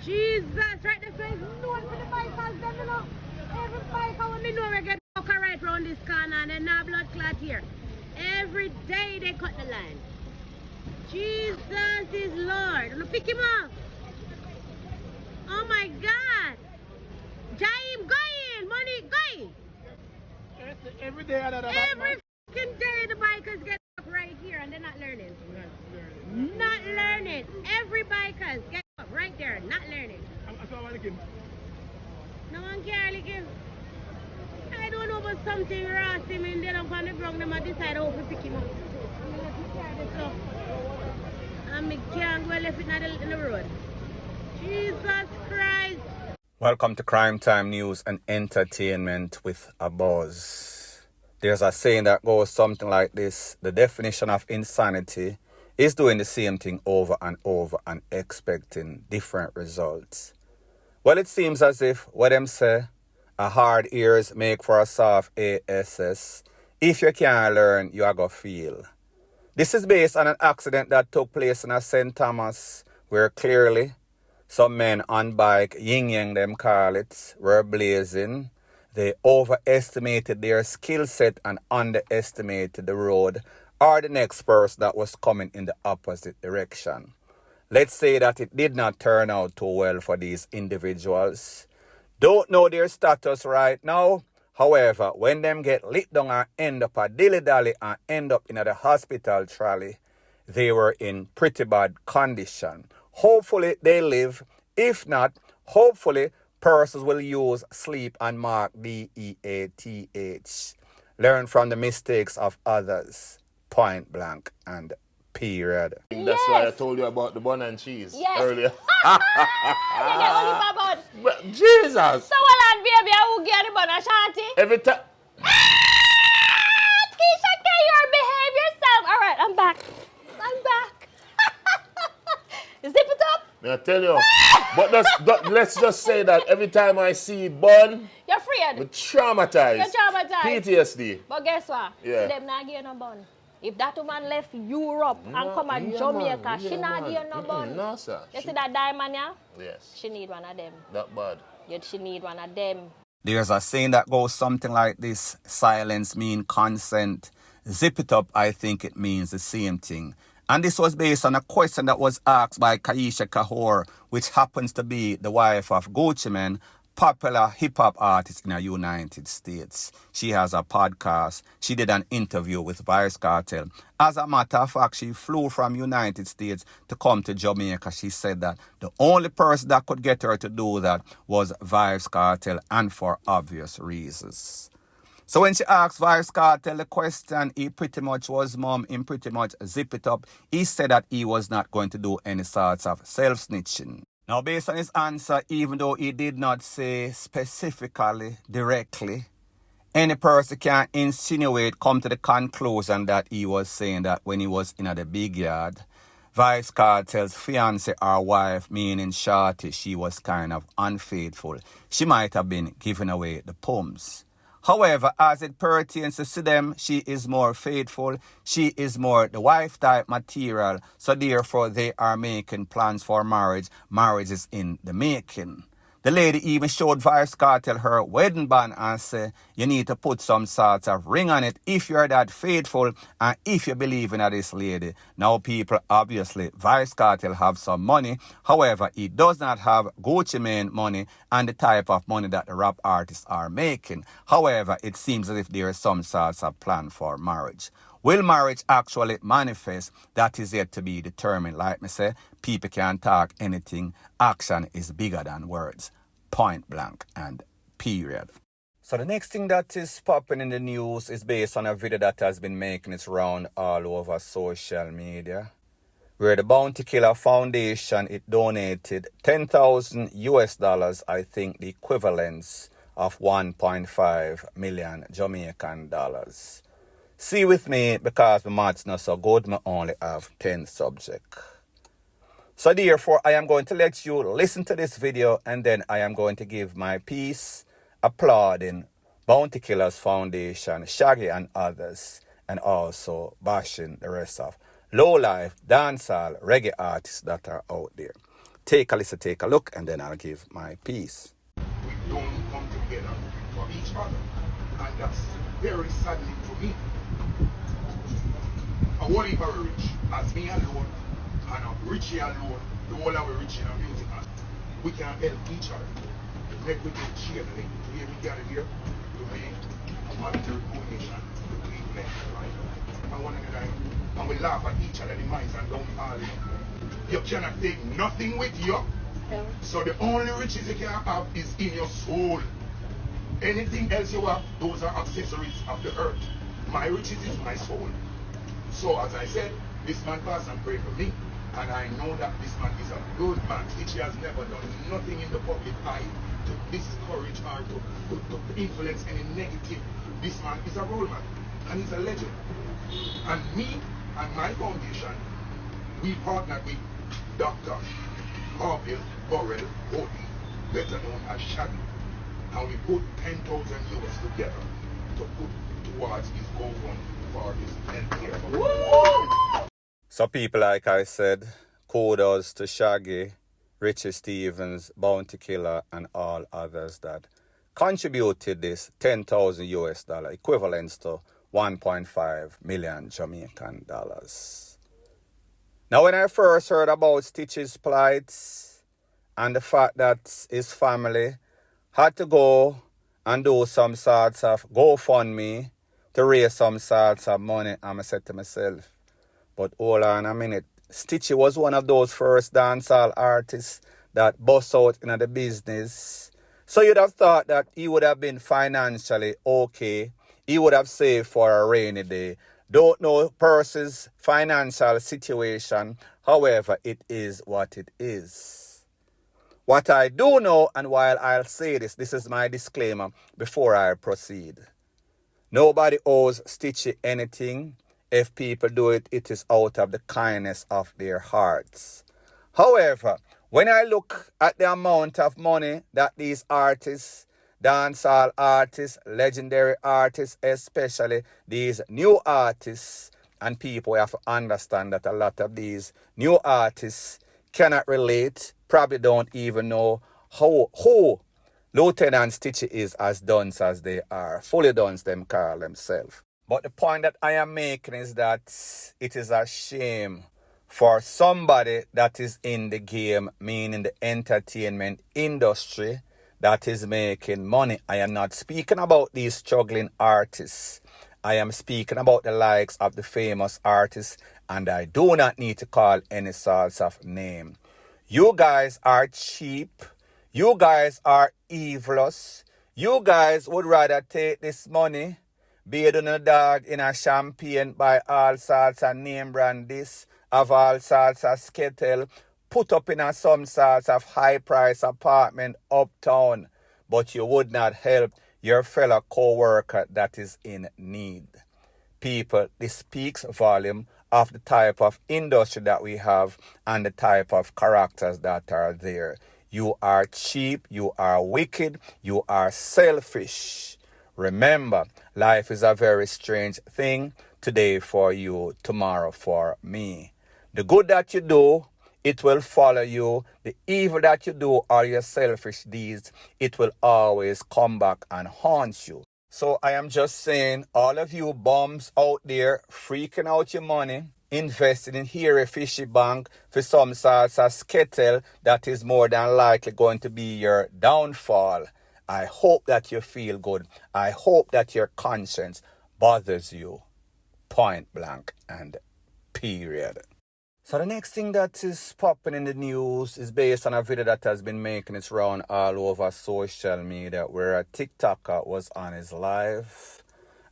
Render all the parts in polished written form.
Jesus, right there, so it's known for the bikers, them, you know. Every biker when me know we get fucker right round this corner and then now blood clot here. Every day they cut the line. Jesus is Lord. Look, pick him up. Oh my God. Jaim, go in. Money, go in. Every day, every fucking day the bikers get up right here and they're not learning. Not learning. Every bikers get up right there, not learning. No one care, like him. I don't know about something wrong him and then I'm going to bring them and decide how to pick him up. And me can't go left it in the road. Jesus Christ. Welcome to Crime Time News and Entertainment with a Buzz. There's a saying that goes something like this: the definition of insanity is doing the same thing over and over and expecting different results. Well, it seems as if what them say, a hard ears make for a soft ass. If you can't learn, you are going to feel. This is based on an accident that took place in a St. Thomas, where clearly some men on bike, yin-yang them call it, were blazing. They overestimated their skill set and underestimated the road or the next person that was coming in the opposite direction. Let's say that it did not turn out too well for these individuals. Don't know their status right now. However, when them get lit down and end up a dilly-dally and end up in the hospital trolley, they were in pretty bad condition. Hopefully they live. If not, hopefully persons will use sleep and mark DEATH. Learn from the mistakes of others. Point blank and period. That's why I told you about the bun and cheese earlier. You get only bad. But Jesus! So well and baby, I will get the bun and shanty. Every time. Keisha, can you behave yourself? Alright, I'm back. Zip it up. I tell you. But let's just say that every time I see bun, You're afraid. I'm traumatized. You're traumatized. PTSD. But guess what? Yeah. See them not give no bun. If that woman left Europe and come to Jamaica, she not give no bun. No, sir. You see that diamond, yeah? Yes. She need one of them. That bad. She need one of them. There's a saying that goes something like this: silence means consent. Zip it up, I think it means the same thing. And this was based on a question that was asked by Kaisha Kahor, which happens to be the wife of Gucci Mane, popular hip-hop artist in the United States. She has a podcast. She did an interview with Vybz Kartel. As a matter of fact, she flew from United States to come to Jamaica. She said that the only person that could get her to do that was Vybz Kartel, and for obvious reasons. So when she asked Vybz Kartel the question, he pretty much was mum, him pretty much zip it up. He said that he was not going to do any sorts of self-snitching. Now, based on his answer, even though he did not say specifically, directly, any person can insinuate, come to the conclusion that he was saying that when he was in the big yard, Vybz Kartel's fiancé or wife, meaning Shorty, she was kind of unfaithful. She might have been giving away the pumps. However, as it pertains to them, she is more faithful. She is more the wife type material. So therefore, they are making plans for marriage. Marriage is in the making. The lady even showed Vybz Kartel her wedding band and said, you need to put some sort of ring on it if you're that faithful and if you believe in this lady. Now, people, obviously, Vybz Kartel have some money. However, he does not have Gucci Mane money and the type of money that the rap artists are making. However, it seems as if there is some sort of plan for marriage. Will marriage actually manifest? That is yet to be determined. Like me say, people can talk anything. Action is bigger than words. Point blank and period. So the next thing that is popping in the news is based on a video that has been making its round all over social media, where the Bounty Killer Foundation, it donated $10,000, I think the equivalence of 1.5 million Jamaican dollars. See with me, because the math's not so good, I only have 10 subjects. So therefore, I am going to let you listen to this video and then I am going to give my piece applauding Bounty Killers Foundation, Shaggy and others, and also bashing the rest of low-life, dancehall, reggae artists that are out there. take a listen, take a look, and then I'll give my piece. We don't come together for each other. And that's very saddening to me. A whole heap of rich, as me alone, and a Richie alone, the whole of Richie and music, we can help each other. Make we get cheer, like here we got it here, to make a monetary donation to Cleveland, right? And one another, and we laugh at each other, the minds and don't all it. You cannot take nothing with you. So the only riches you can have is in your soul. Anything else you have, those are accessories of the earth. My riches is my soul. So as I said, this man passed and prayed for me. And I know that this man is a good man, which he has never done nothing in the public eye to discourage or to influence any negative. This man is a role man, and he's a legend. And me and my foundation, we partnered with Dr. Harville Burrell Cody, better known as Shaggy. And we put 10,000 US together to put towards his GoFundMe for his healthcare. So people, like I said, kudos to Shaggy, Richie Stevens, Bounty Killer, and all others that contributed this 10,000 US dollar, equivalent to 1.5 million Jamaican dollars. Now, when I first heard about Stitch's plight and the fact that his family had to go and do some sorts of GoFundMe to raise some sorts of money, I said to myself, but hold on a minute. Stitchy was one of those first dancehall artists that bust out in the business. So you'd have thought that he would have been financially okay. He would have saved for a rainy day. Don't know Percy's financial situation. However, it is what it is. What I do know, and while I'll say this, this is my disclaimer before I proceed. Nobody owes Stitchy anything. If people do it, it is out of the kindness of their hearts. However, when I look at the amount of money that these artists, dancehall artists, legendary artists, especially these new artists, and people have to understand that a lot of these new artists cannot relate, probably don't even know who Lieutenant Stitchy is as dunce as they are. Fully dunce them call themselves. But the point that I am making is that it is a shame for somebody that is in the game, meaning the entertainment industry, that is making money. I am not speaking about these struggling artists. I am speaking about the likes of the famous artists, and I do not need to call any sorts of name. You guys are cheap. You guys are evilous. You guys would rather take this money, bathe on a dog in a champagne, buy all sorts of name brand this, have all sorts of skittle, put up in some sorts of high price apartment uptown, but you would not help your fellow co-worker that is in need. People, this speaks volume of the type of industry that we have and the type of characters that are there. You are cheap, you are wicked, you are selfish. Remember, life is a very strange thing. Today for you, tomorrow for me. The good that you do, it will follow you. The evil that you do or your selfish deeds, it will always come back and haunt you. So I am just saying, all of you bums out there freaking out your money, investing in here a fishy bank for some sorts of skittle that is more than likely going to be your downfall. I hope that you feel good. I hope that your conscience bothers you. Point blank and period. So the next thing that is popping in the news is based on a video that has been making its round all over social media where a TikToker was on his live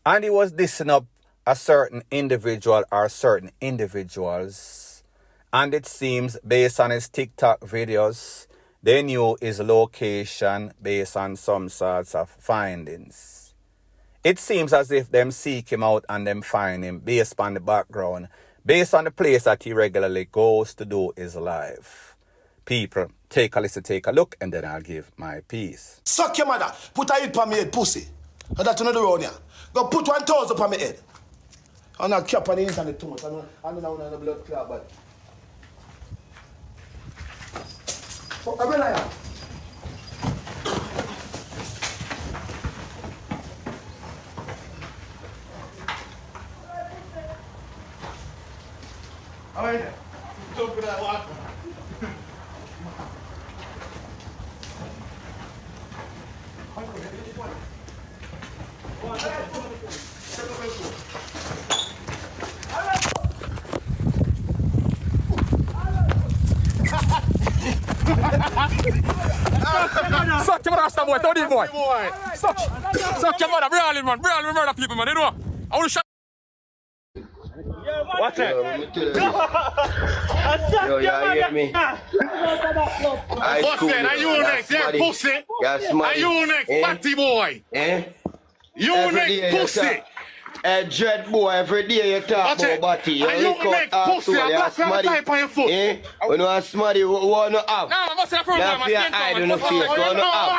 and he was dissing up a certain individual or certain individuals. And it seems based on his TikTok videos, they knew his location based on some sorts of findings. It seems as if them seek him out and them find him based on the background, based on the place that he regularly goes to do his live. People, take a listen, take a look, and then I'll give my piece. Suck your mother, put a hit on me head, pussy. And that's another round here. Go put 1,000 on me head. I'm not cap on the internet too much. I'm not on the blood clot, but Oh, I'm alive. How are you? Jump in that water. Suck your rasta boy, Tony boy. Suck your mother, brawling man, brawling murder people man, you know. I want to shut. Watch it. Yo, y'all hear me? What's that? Are you next? Yeah, pussy. Are you next, batty boy? Eh? You next, pussy. Dread boy, every day you talk about body. You look next, pussy. I'm not type on your foot. Eh? When you want somebody who want to have. No, what's that problem? That's your eye in the face. Want to have.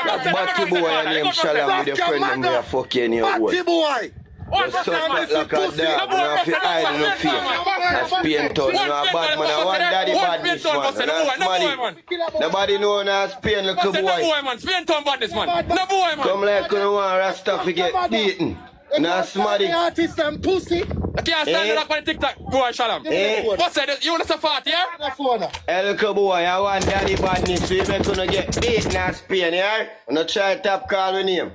That batty boy and him Shalom with your friend them there fucking your Batty boy. You suck back like a dog, you have your eye in the face. That's paint on, you know a bad man, I want daddy badness man. Nobody know now Spain little boy. No boy man, Spain town badness man. No boy man. Come like you don't want Rasta to get beaten. Now somebody. Artist and pussy. I can't stand up on the TikTok, boy Shalom. What's that? You want to support, yeah? Hey little boy, I want daddy badness, so you make you get beaten in Spain, yeah? You don't try to tap call with him.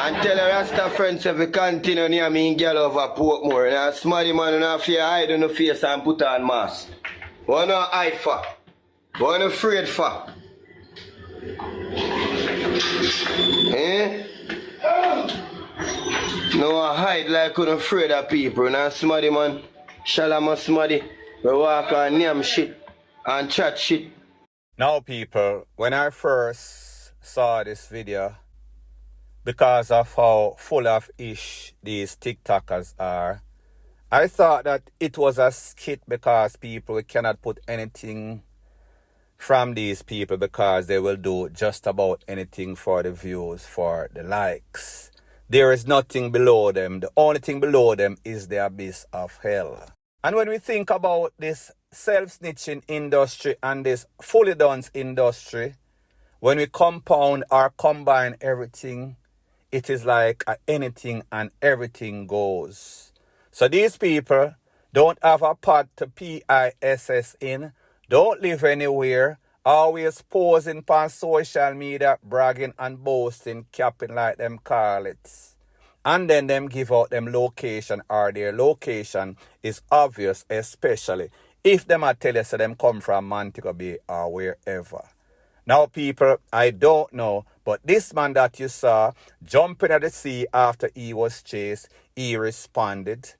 And tell the Rasta friends if we continue near me and girl over Portmore. Now smarty man you not fear hide on the face and put on mask. What not hide for? What not afraid for? Eh? No I hide like you're afraid of people. Now smarty man. Shalom smarty. We walk on name shit and chat shit. Now people, when I first saw this video, because of how full of ish these TikTokers are, I thought that it was a skit because people cannot put anything from these people because they will do just about anything for the views, for the likes. There is nothing below them. The only thing below them is the abyss of hell. And when we think about this self-snitching industry and this fully done industry, when we compound or combine everything, it is like anything and everything goes. So these people don't have a pot to PISS in, don't live anywhere, always posing on social media, bragging and boasting, capping like them call it. And then them give out them location or their location is obvious, especially if them are tell you so them come from Montego Bay or wherever. Now, people, I don't know, but this man that you saw jumping at the sea after he was chased, he responded.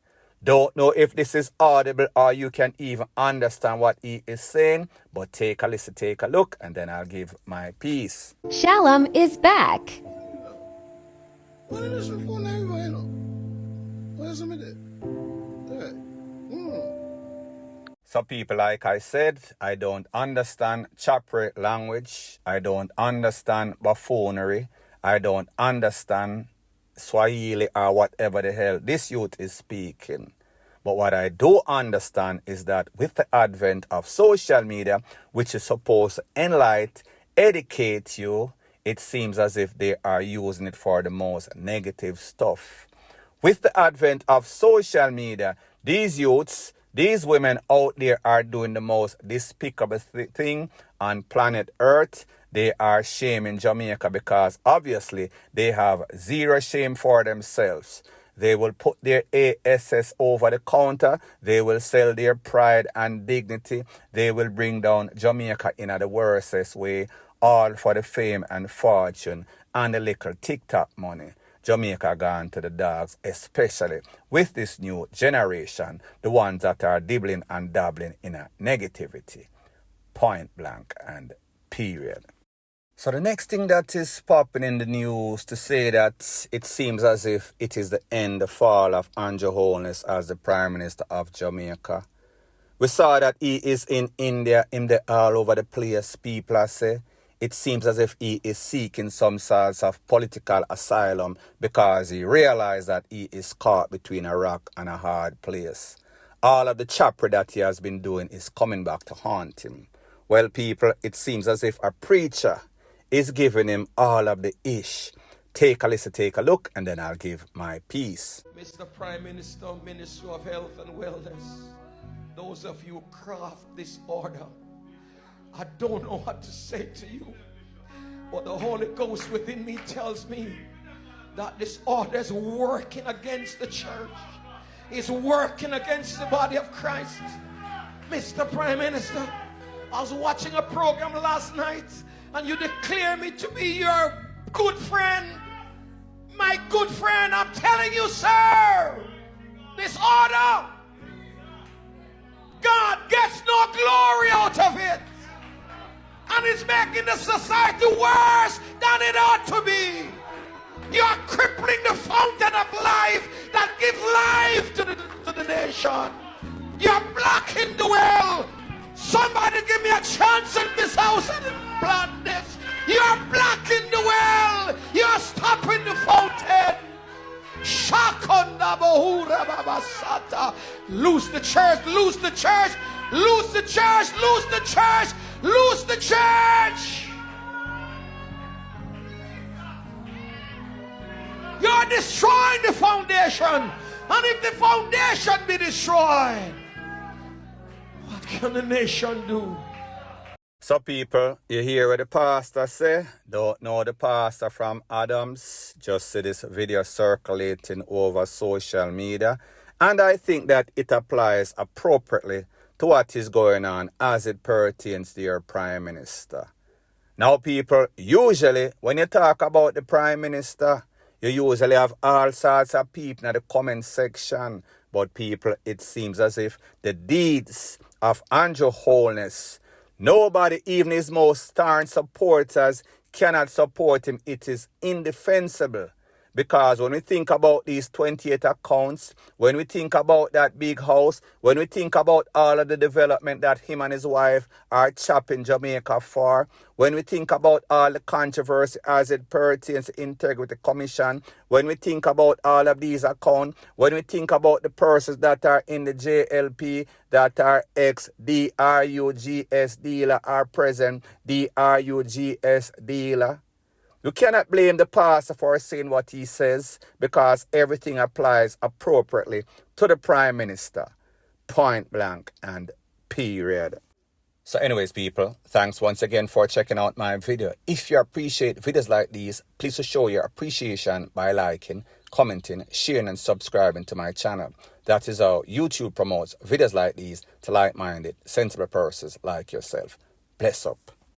Don't know if this is audible or you can even understand what he is saying, but take a listen, take a look, and then I'll give my piece. Shalom is back. What is this phone everybody, you know? What is it? So people, like I said, I don't understand chopper language. I don't understand buffoonery. I don't understand Swahili or whatever the hell this youth is speaking. But what I do understand is that with the advent of social media, which is supposed to enlighten, educate you, it seems as if they are using it for the most negative stuff. With the advent of social media, these youths, these women out there are doing the most despicable thing on planet Earth. They are shaming Jamaica because obviously they have zero shame for themselves. They will put their ASS over the counter. They will sell their pride and dignity. They will bring down Jamaica in the worstest way, all for the fame and fortune and the little TikTok money. Jamaica gone to the dogs, especially with this new generation, the ones that are dibbling and dabbling in a negativity. Point blank and period. So the next thing that is popping in the news to say that it seems as if it is the end, the fall of Andrew Holness as the Prime Minister of Jamaica. We saw that he is in India, all over the place, people are say. It seems as if he is seeking some sorts of political asylum because he realized that he is caught between a rock and a hard place. all of the chopper that he has been doing is coming back to haunt him. Well, people, it seems as if a preacher is giving him all of the ish. Take a listen, take a look, and then I'll give my piece. Mr. Prime Minister, Minister of Health and Wellness, those of you who craft this order, I don't know what to say to you, but the Holy Ghost within me tells me that this order is working against the church. It's working against the body of Christ. Mr. Prime Minister, I was watching a program last night and you declare me to be your good friend. My good friend, I'm telling you, sir, this order, God gets no glory out of it. And it's making the society worse than it ought to be. You are crippling the fountain of life that gives life to the nation. You're blocking the well. Somebody give me a chance in this house and plant this. You're blocking the well. You're stopping the fountain. Shakonda Bohura Babasata. Loose the church, loose the church, loose the church, loose the church, loose the church. You're destroying the foundation. And if the foundation be destroyed, what can the nation do? So people, you hear what the pastor say? Don't know the pastor from Adams. Just see this video circulating over social media. And I think that it applies appropriately to what is going on as it pertains to your Prime Minister. Now people, usually when you talk about the Prime Minister, you usually have all sorts of people in the comment section. But people, it seems as if the deeds of Andrew Holness, nobody, even his most staunch supporters, cannot support him. It is indefensible. Because when we think about these 28 accounts, when we think about that big house, when we think about all of the development that him and his wife are chopping Jamaica for, when we think about all the controversy as it pertains to Integrity Commission, when we think about all of these accounts, when we think about the persons that are in the JLP, that are ex-DRUGS dealer or present DRUGS dealer, you cannot blame the pastor for saying what he says because everything applies appropriately to the Prime Minister. Point blank and period. So anyways, people, thanks once again for checking out my video. If you appreciate videos like these, please show your appreciation by liking, commenting, sharing and subscribing to my channel. That is how YouTube promotes videos like these to like-minded, sensible persons like yourself. Bless up.